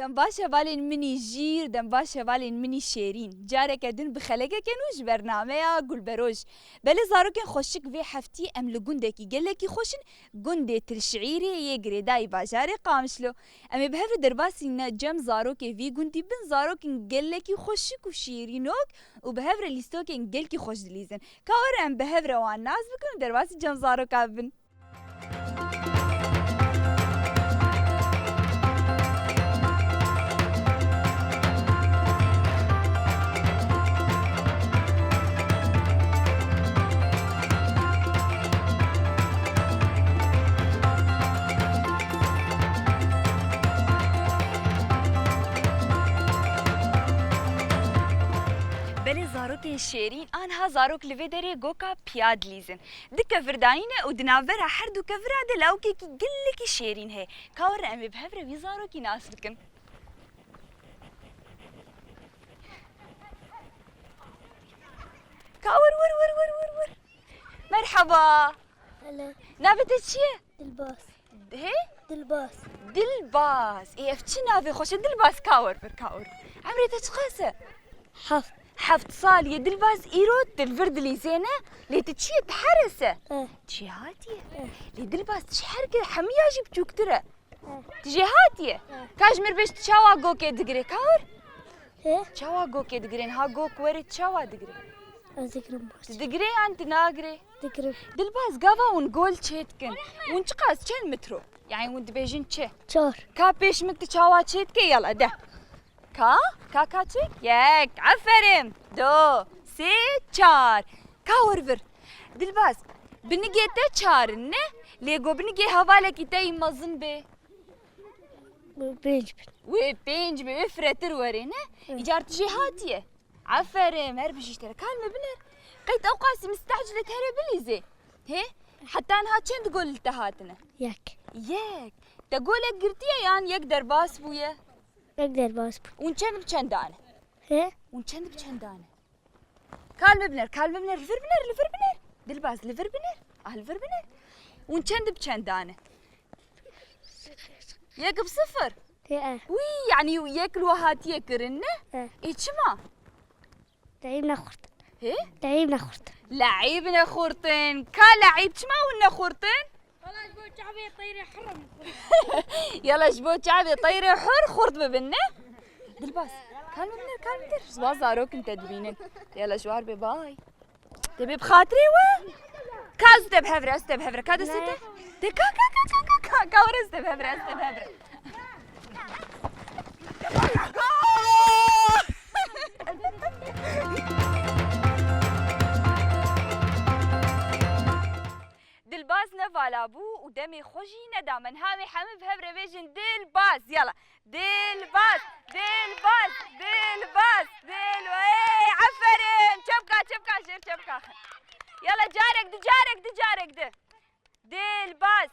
دم باشا بالين مني جير دم باشا بالين مني شيرين جارك دن بخلقه كنوش برنامه يا قول بروش بل زاروكن خوشك في حفتي ام لگندكي قالكي خوشن گنده الشعيري يجري داي باجاري قامشلو ام بهفر درباسي نجم زاروكي في گندي بن زاروكن قالكي خوشك وشيرينوك وبهفر ليستوكن قالكي خوش دليزن كاور ام بهفر وان ناس بكون درباسي جم زاروكا بن زاروكين شيرين آنها زاروك لفيدري جوكا بياد ليزن دكا فردانينة ودنافرها حردو كفرا دلاوكي كي قلكي شيرين هي كاور أمي بهفرة في زاروكي ناس بكن كاور ور مرحبا هلا نافذة شيء؟ دلباس هي؟ دلباس إيه أفتشي نافذة خوش دلباس كاور عمري تشخيصة حفت صال يا دلباس إيروت الفرد اللي زينة اللي تشي تحرسه تشي هاتية اللي دلباس تشي حركة حمية جيب تشوكترة تجي هاتية كاجمر بيش تشاوا جوكي دقري كاور تشاوا جوكي دقرين ها جوك وري تشاوا دقري دقري أنت ناقري دلباس قافا ونقول تشيتكن ونشقاس تشين مترو يعني وند بيجين تشي كا بيش مت تشاوا تشيتكي يلا ده كا تشيك ياك عفرم دو سي چار كاورفر دلباس بنجي تشارن ليغو بنجي حواله كيتاي مزن بي بينج بي افرتر ورينا اجارت جهاتيه عفرم هرب جيشتر كلمه بنر قيت اوقاسي مستعجله هربليزي هي حتى انها تشند تقول تهاتنا ياك تقولك قرتيه يعني يقدر باس بويا يقدر باس ونشند بچندانه هي ونشند بچندانه كالم بنر لفر بنر دلباس لفر بنر ونشند بچندانه ياك بصفر وي يعني ياكلوا هاتيه كرنه ايشما لعيبنا خرطن هي لعيبنا خرطن كلاعب شما ونا خرطن يلا جبو شعبي طيري حر خرط ببنه دلباس كلمة بنر زوا زاروك انت تدبينن يلا جوار باي تبي بخاطري كاز تبهفرة كاد ستة كا كاورز تبهفرة دلباس نفال ابو ودمي خوشي ندا من هامي حمي بهبره بيجن دلباس يلا دلباس عفرين شبكة شير يلا جارك ده دلباس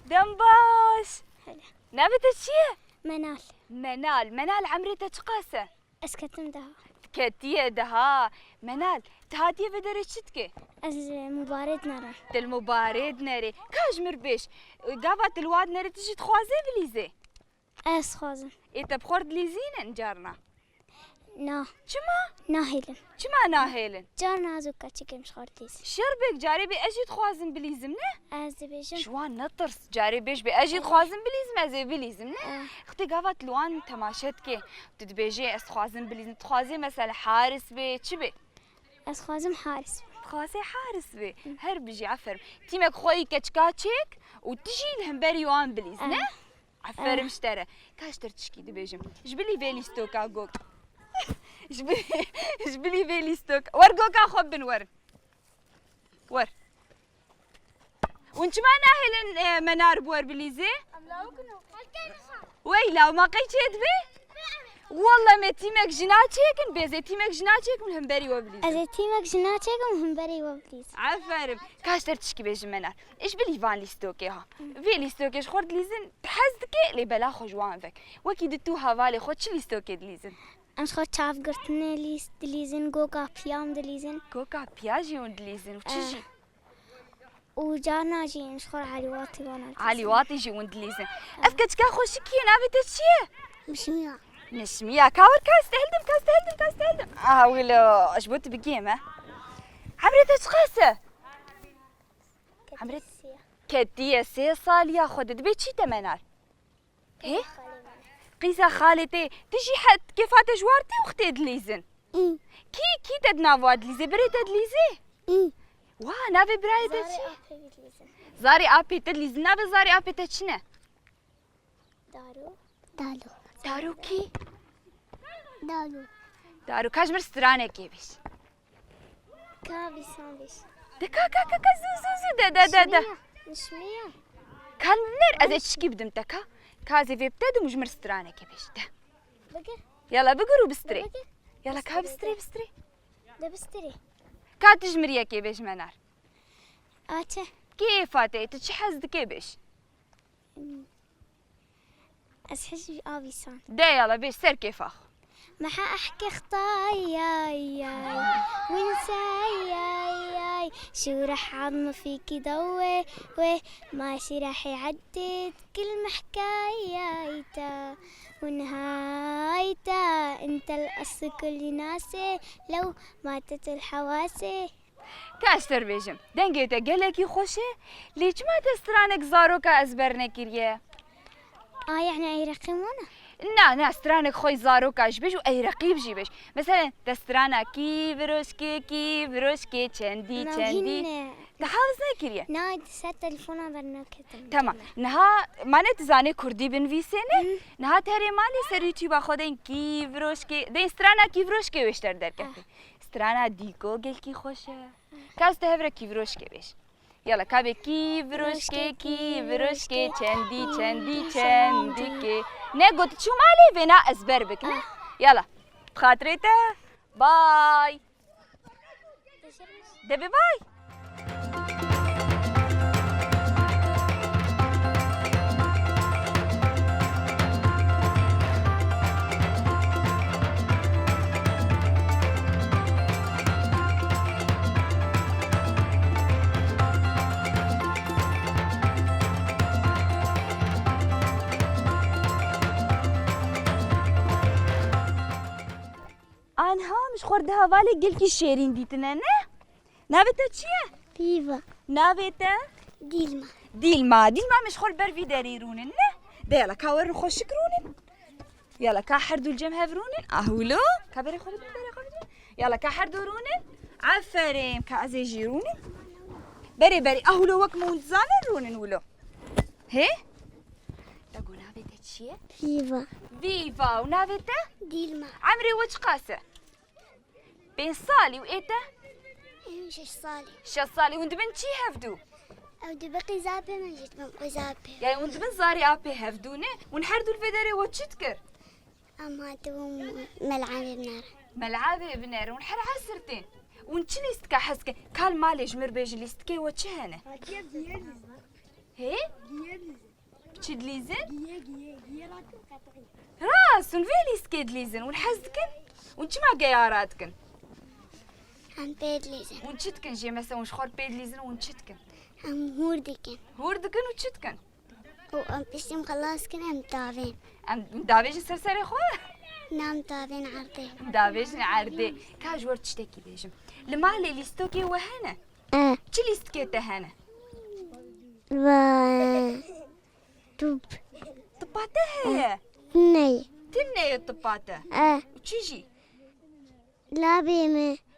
دمباس نابت الشيء منال عمري تشقاسه اسكتم دها كتيه دها منال تهاتيه بدرشتك از مبارد نرى المبارد نري كاجمر بيش قافت الواد نري تجي تخوازي بليزي اس خوازم انت بخورد ليزين انجارنا نا چما ناهيلن جارنا زوكا تشكم شخورتيس شربك جاري بي اجي خوازم بليزم نه از بيجم شوان نطرس جاري بيش بي اجي خوازم بليزم از بليزم نه اختي قافت لوان تماشتك تدبيجي اس خوازم بليزم تخوازي مثلا حارس بي تشبي اس خوازم حارس خوازي حارس بي هر بيجي عفر تيمك خوي كاتشكاتشيك وتجي الهمبري وان بليز نه عفر مشترى كاشتر تشكي دبيجم جبلي فيلي ستوكا جوك جبلي فيلي ستوك ورقوكا خبن ور وانت ما ناهل منار بور بليزي ويلا وما قيتيت بي والله ما تيمك جناتيك بيزي تيمك جناتيك من همبري وبليزي أزتيمك جناتك ومهمبري وبليز عفارم كاشتر تشكي بيج منار ايش بلي فان ليستوكيها في ليستوكيش خورد ليزن تحزدك لي بلا خجوان فيك وكي دتوها فالي خود شو ليستوكي دليزن أمس خود شاف قرتنا ليس دليزن جوجا بيام دليزن كوكا بياجي وندليزن وتشجي وجانا جي أمس خور علي واطي وانا علي واطي جي وندليزن افكت كا خوشكي نافي تشيه مشمية نسميها كاور كاستهلدم ولا اشبوت بقيمة عمري تشخاصة عمري كدية سي صالية خدت بيت شي تمنال ايه قيسة خالتي تجي حد كيفات جوارتي وختي دليزن كي تدنا فواد ليزي بري تدليزي واه نافي براي تشي زاري ابي تدليزن نافي زاري ابي تشنا دارو كي دارو كاجمر سترانه كيبش كابي سامبيش دكا زو دا مشمية كان نر ازي تشكي بدمتك كازي في بتد مجمر سترانه كيبش ده بقر يلا بقرو بستري يلا كا بستري ده بستري كا تجمريا كيبش منار آته كيف فاتي تشحز كيبش أسحج أبي سان ده يلا بيش سر كيف اخ ما حأحكي خطاي ياي وانساي شو رح عظم فيكي ضوي ماشي رح يعدد كل محكايتا ونهايتا انت القص كل ناسي لو ماتت الحواسي كاشتر بيجم دنگيتا قالك يخوشه ليش ما تسترانك زاروكا ازبرنا كيريه يعني أي رقمونا نا سترانك خوي زاروكا جبش واي رقيب جيبش مثلا تسترانا كيفروشكي تشندي تحافظنا كيريه نايد سات تليفونا برناك تمام نها ما نتزاني كردي بنفيسينه نها تهري مالي سر يوتيوب خودين كيفروشكي دي سترانا كيفروشكي وشتر دركتي سترانا ديكو قال كي خوشه كاست هفرا كيفروشكي بيش يلا كابي كيفروشكي تشندي كي نقول شو مالي فينا أزبربك يلا بخاطريته باي دبي باي أنها مش خوردها بالي قلكي الشيرين ديتنا نه نابتا تشيه بيفا نابتا ديلما مش خور برفي داريرونن نه ده يلا كاور خوش كرونن يلا كاحردو الجم هفرونن اهولو كبري خورد يلا كاحردو رونن عفريم كازي جيرونن بري اهولو وك مونزانن رونن ولو هي تقول نابتا تشيه فيفا ونابتا ديلما عمري وش قاسه بين صالي وإيتا شش صالي وند بن شي هفدو أو دبقي زابي من جيت من قزابي يعني وند بن زاري أبي هفدونه ونحردو الفدري وتشتكر أما تو ملعب بنار ونحر عسرتين ونشي ليستكا حسكي كال مالي جمر بيجي ليستكي وتشهنه هي بتشد ليزن راس ونفيلي سكيد ليزن ونحزكن ونشي ما قياراتكن عم بيد ليزن ونشتكن جي مثلا ونشخور بيد ليزن ونشتكن عم هوردكن وتشتكن وأم بسيم خلاص كن أم طابين دافيج السرسري خواه نام طابين عرضي دافيج عردي كاجور تشتكي بيجم لمالي ليستوكي وهنا تشي ليستكي تهنا توب طباته هي تني الطباته وتشيجي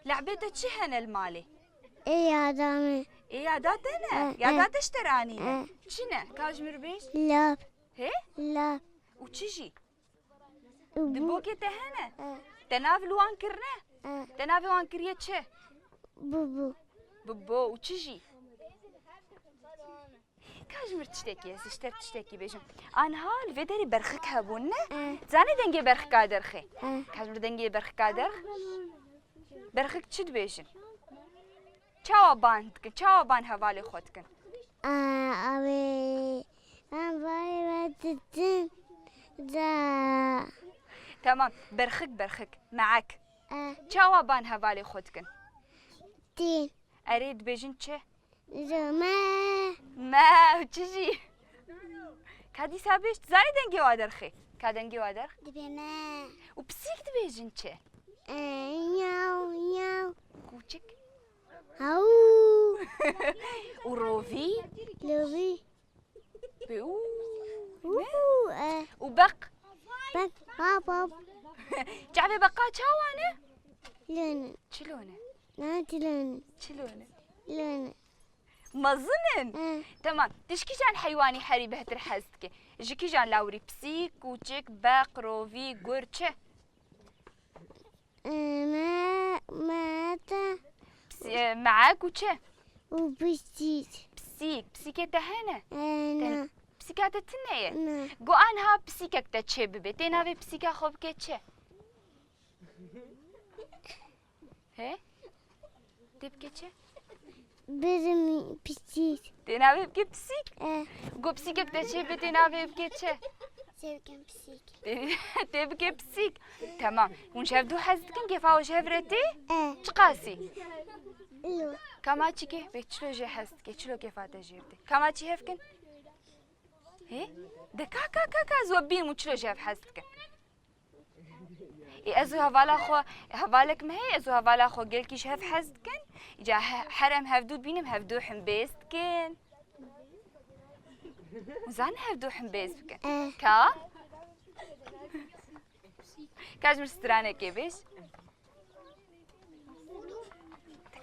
لعبيته تشهنا المالي يا دامي يا داتنا يا دات اشتراني شنو كاج مربيش لاب هي لاب وتشيجي دبوكي تهنا تنافلو وانكرنا تنافي وانكريه تشه بوبو وتشيجي كاجمر تشتكي اشتر تشتكي بيجم انا هال فيدري برخك هبونا زاني دنجي برخ كادرخي كاجمر دنجي برخ كادرخ برخك تشد بيجن چاوا باندكن چاوا بان هوالي خودكن أبي أبي بتتن دا تمام برخك معك چاوا بان هوالي خودكن تين اريد بيجن چه ما چجي كادي سابيش زاني دنجي وادرخي كادنجي وادرخ دبنا وبسيك دبيجن چه ياو ياو كوچك هاو وروفي لوبي بيو أوه وبق بس بابا جعبي بقا چاوانه لون چلونه ناتي لون چلونه لون مظنن تمام تشكي جان حيواني حري بهتر حزتك جيكي جان لاوري بسيك كوچك بق روفي قرچه ماتا معاك وچه وبسيت بسيكه تهنه أنا بسيكاته تنيه أنا گو آنها بسیکک تا چه ببه تینا به بسیکا خوب که چه he تب که چه برمي بسيت تینا به که بسیک گو بسیکک تا چه به تینا به که چه سيركن بسيك تب که بسیک تمام اون شف دو حزد کن که فاوش هفرتی چه قاسی لو کما چی که به چلو جه حزد که چلو که فاته جیرده کما چی هف کن هی دكا كا كا كا زوبين وشلو جاف حزتك ازو هفالك ما هي ازو هفالا خو قلكي شاف حزتكن اجا حرم هفدو بينم هفدو حمبيستكن وزان هفدو حمبيستكن كا كاجمر سترانه كيبش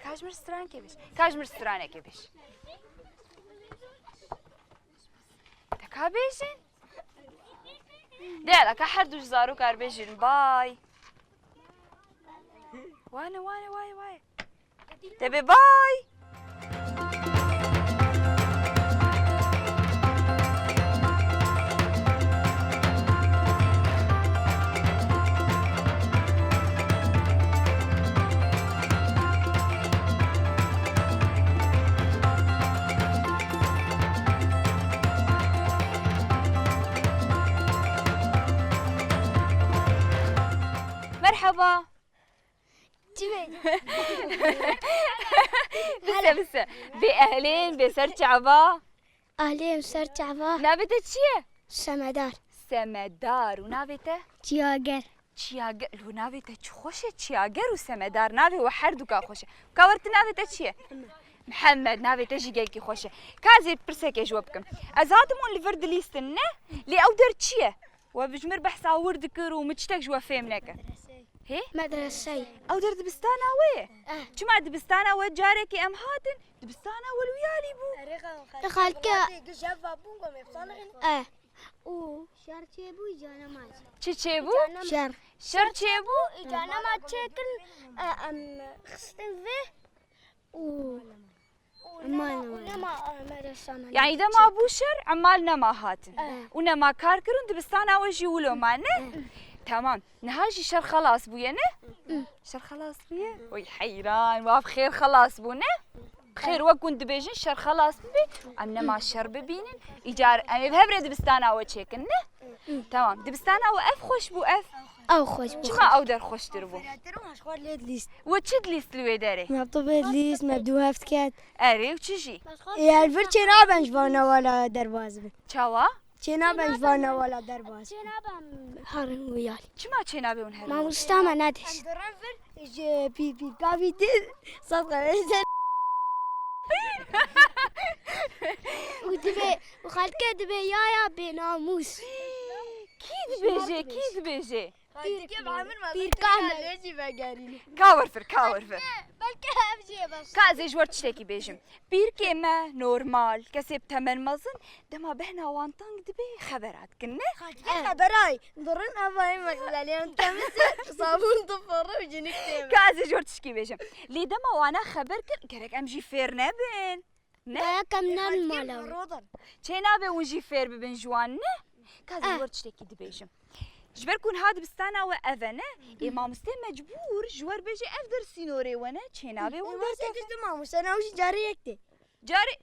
كاجمر سترانه كيبش كاجمر سترانه كيبش كابيجين ديلا كحردوش زارو كاربيجين باي وانا واي تبي باي مرحبا بس بأهلين بسرچ عبا أهلين سرت عبا نابته چیه؟ سمدار سمدار و نابته؟ جياجر چیاگر لو نابته چه خوشه چیاگر و سمدار نابه و هر دو که خوشه کاورت نابته چیه؟ محمد نابته جيجي کی خوشه کازی پرسه جواب بکم از هاتمون لفرد لیستن نه لی او در چیه؟ و بجمر بحثا ورد کر و مچتک جوا فهم نکه هي مدرسي او در دبستانا ويه جمع دبستانا وجارك ام هاتن دبستانا والويالي بو خالك او شر چيبو جانا ماج چه بو شر چه بو جانا ما چكن خستن فيه او ما مدرسة يعني اذا ما بو شر عمالنا ما هاتن ونما كار كرون دبستانا وجي ولو معنا تمام نهاجي شر خلاص بويا نه شر خلاص بويا وي حيران واب خير خلاص بو نه بخير وكون دبيجن شر خلاص بي أنا ما شر ببينن إيجار أنا بهبرد دبستانا وشيكن نه تمام دبستانا وأف خوش بو أف او خوش بو شما أو در خوش تربو ليست وتشد ليست لويداري مطبوع ليست مبدو هفت كات أري وتشي يا الفر چنا بنج وانا ولا درواز چاوا چنا بنج وانا ولا درواز هارن ويالي چما چنا بون هر ما مستعمل ندش بي كافي دي صدق ودبي وخالك دبي يا بناموس كي دبيجي بير كامل كاور فر بلكي همشي بس كازي جور تشتكي بيجم بير كيما نورمال كسب تمن مزن دما بهنا وانتانك دبي خبرات كنا خبراي ضرن اباي مقلاليون تمس صابون طفره وجنك تيم كازي جور تشكي بيجم لي دما وانا خبر كرك امجي فير نبن نه كم نان مالاوي الوطن چێنابێ ونجی فێر ببن جوان نه کازی وەرد شتێکی دبێژم جبر کون هاد بستانەوە ئەڤە نه ئێ مامۆستای مەجبور ji wer bêje ev dersînorê ne çênavê wan دەرکە مامۆستا ناوشی جارە یەکتێ carî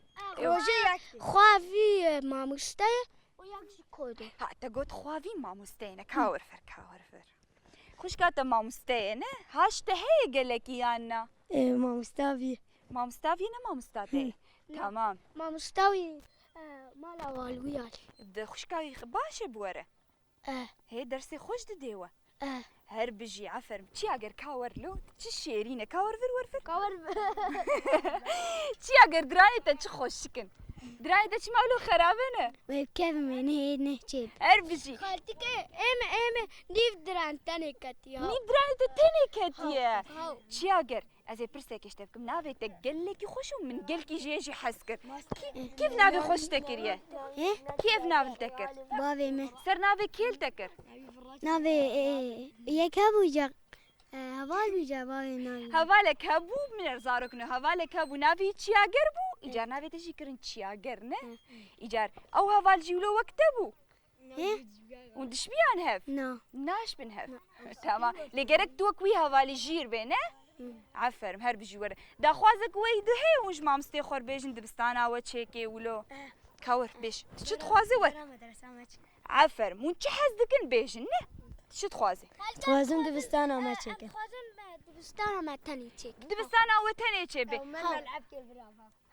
ڕۆژێ یەکتێ خواڤی مامۆستای و یەکشی کۆدێ ha te got xwavî mamosteyê ne kawerfir xwişka te mamosteyê ne haş te heye gelekî yan na مامۆستاوی mamostavî ne mamosta te tamam مامۆستاوی مالاوالویال di xwişkavî baş e bi were hê dersê xweş didêwe her bijî eferim çi eger kawerlo çi şêrîne kawervir werfir çi eger diranê te çi xweş dikin diranê te çi mewlo xerabe ne وكيف من هي نهجيب her bijî خالتك ايمه نيف دران تاني كاتيا nîv diranê te tenê ketiye çi eger ez ê pirsekê ji te bikim navê te gelekî xweş û min gelkî jê jî hez kir kîv navê xweş te kiriye kî ev nav li te kir بابي ما ser navê kêl te kir نافي يكابو جا هوالو جا بابي نافي hevalek hebû min er zarokno hevalek hebû navê çiyager bû îcar navê te jî kirin çiyager ne îcar ew heval jî wilo wek te bû û dişmiyan hev نو naş bin hev tamam lê gerek tu wek wî hevalî jîr bê ne aferin her bijî were daxwazek wey dihê û ji mamostê xwe bêjin dibistana we çêkê wilo kawir bêj tu çi dixwazî we aferin hûn çi hez dikin bêjin ne çi dixwazî توازم دبستانە ما چێکە دبستانا ما تاني تشيك dibistana we tenê çêbê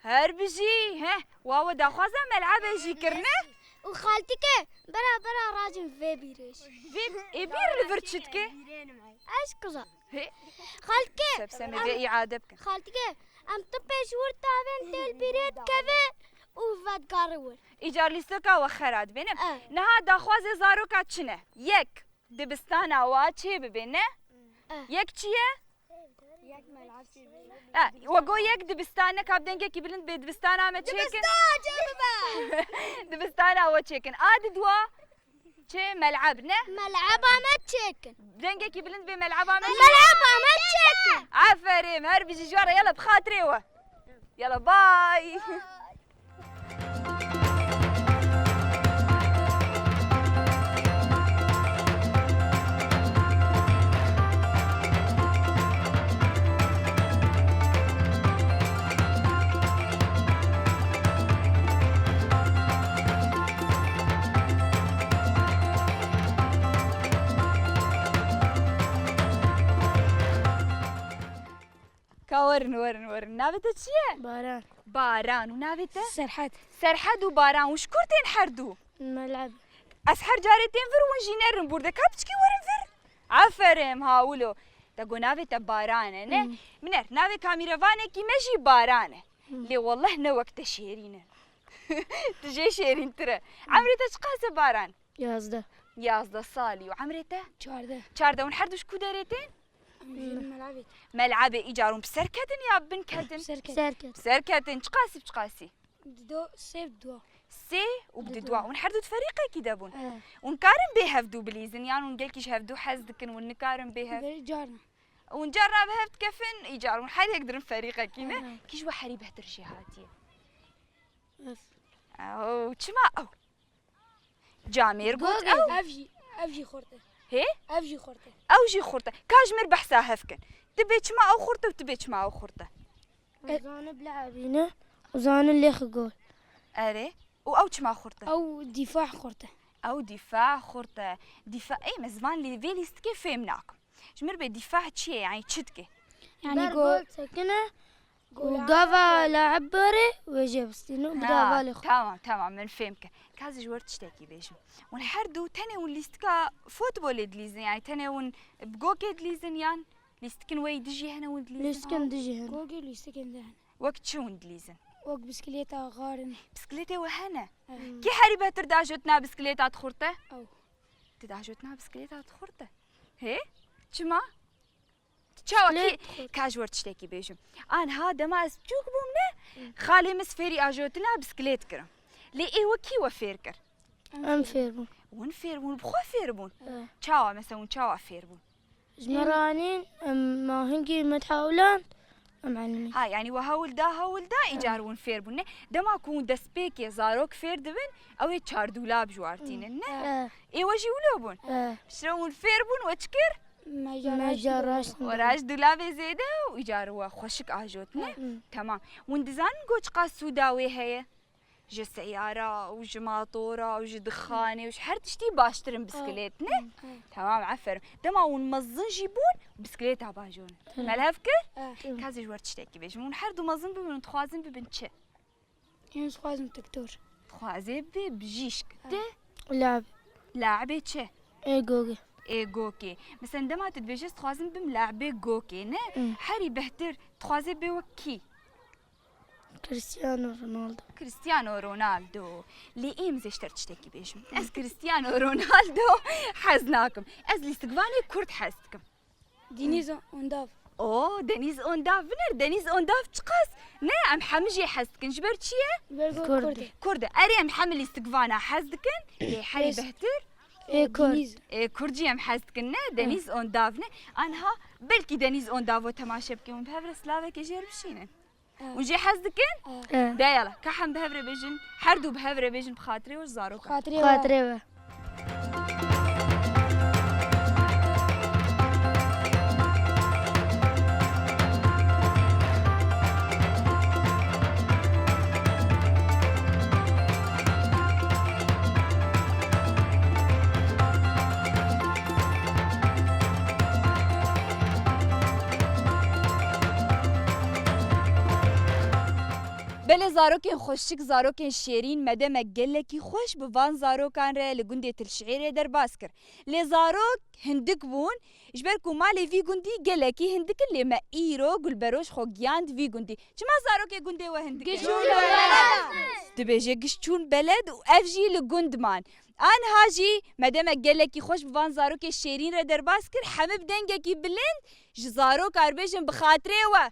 her bijî he wawe daxwaza melebê jî kirine وخالتك برا راجم في بيريش ê bîr li vir çi dike ايش قصة hê خالتك sebsemê vê îade bikin خالتك ام تبيش ورتا بنت البيريت كذا وفات قارور îcar lîstoka we xera dibe ne niha daxwazê zaroka çi ne yek dibistana wa çê bibe ne yek çi ye we got yek dibistan ne kap dengekî bilind bê dibistana me çêkin dibistana we çêkin a di dwa çê meleb ne ملعبة ما تشيكن dengekî bilind bê meleba me ملعبة ما تشيكن aferin her bijî ji were yala bi xatirê we yala bay ورن navê te çi ye باران baran û navê te سرحات serhed û baran û ji kur tên herdû ملعب ez her carê tên vir wan jî nerin bûr deka piçkî werin vir aferin hawilo te got navê te baran e ne min er navê kamîrevanekî me jî baran e lê wallah ne wek te şêrîn e tu jê şêrîntir e emrê te çi qas e baran 11 11 salî û emrê te 14 çarde û her du ji ku derê tên ملعبي melebê îcar û bi ser ketin ya bin ketin سركت ser ketin çi qasî çi qasî دو سيف دو سê û bi dua û her du ferîqekî debûn ûn karin bê hevdû bilîzin yan ûn gelkî ji hevdû hez dikin û nikarin bê hev جارنا ûn carna bi hev dikefin îcar ûn her yek dirin ferîqekî ne kî ji we herî behtir jê hatiye ew çima ew camêr got ew افجي خورته hê افجي خورته ew jî xurte ka ji mir behsa hevkin tu bê çima ew xurte û tu bê çima ew xurte زانه بلعبينه وزانه اللي خقول erê û ew çima xurte او دفاع خورته ew dîfa xurte dîfa ê me ziman lê vê lîstikê fêm nakim ji mir bê dîfa çi ye yani çi dike يعني جول سكنه وقافا لاعب بري ويجي بستينو بدا بالي tamam min fêm kir kazî ji wer tiştekî bêjim ûn her du tenê ûn lîstika futbolê dilîzin yani tenê ûn bi gokê dilîzin yan lîstikên wê dijî hene ûn dilîzin ليسكن دجي هنا جوجي ليسكن ده wek çi ûn dilîzin وق بسكليتا غارن bisikletê we hene kî herî behtir dajotina bisikletê dixurte او tu dajotina bisikletê dixurte hê çima çawa kî ka ji wer tiştekî bêjim anha dema ez çûk bûm ne xalê min fêrî ajotina bisiklet kirim lê ê we kî we fêr kir ام فيربو ون فێر bûn bi xwe fêr bûn çawa mesela ûn çawa fêr bûn جمرانين ما هنجي متحاولان معلمي ها يعني وهولدا إيجارون فير بونه دما كون دسبيكي زاروك فير دبن أو چار دولاب جوارتين نه إيه وجي ولو بون شرون فير بون وتشكر ما جراش وراج دولاب زيادة وإيجاروا خوشك آجوت نه تمام وندزان قوش قاسو داوي هي جو سيارة وج ماطورة وج دخانة وج هر تشتي باشترن بسكليت نه تمام عفر دما ونمزن جيبون بسكليت عباجون مالهفكر كازي جوار تشتكي بيش مون هر دو مزن ببن تخوازن ببن چه ينس خوازم تكتور تخوازي بجيشك ده لعب چه ايجوغي ايجوكي مثلا دما تدبيجس تخوازن بم لعبة جوكي نه هري بهتر تخوازي بوكي كريستيانو رونالدو لي إيمز اشترتشتكي بيشم أز كريستيانو رونالدو حزناكم أز لي استقبالي كرد حزتكم دينيز اونداف أوه دنيز اونداف دنيز اونداف تقاس نا أم حمجي حزتكن جبر تشيه كرد أري أم حمل استقبانا حزتكن لي حري بهتر كردجي أم حزتكن نا دنيز اونداف نا أنها بلكي دنيز اوندافو تماشى بكم بهفر سلافك يجير بشينن ونجي حزدكن دا يلا كحم بهفر بيجن حردو بهفر بيجن بخاطري وش زاروكا خاطري بله زاروکین خوشک زاروکین شیرین مدام گلکی خوش بوان زاروکان را لگنده تلشعیر در باز کر. لزاروک هندک بون جبر کومالی وی گندی گلکی هندک لما ایرو گلبروش خوگیاند وی گندی. چما زاروک گنده و هندک؟ گشتون بلد. دبیجه گشتون بلد و افجی لگند مان. آن هاجی مدام گلکی خوش بوان زاروک شیرین را در باز کر همه بدنگی بلند زاروک اربیشن بخاطره و.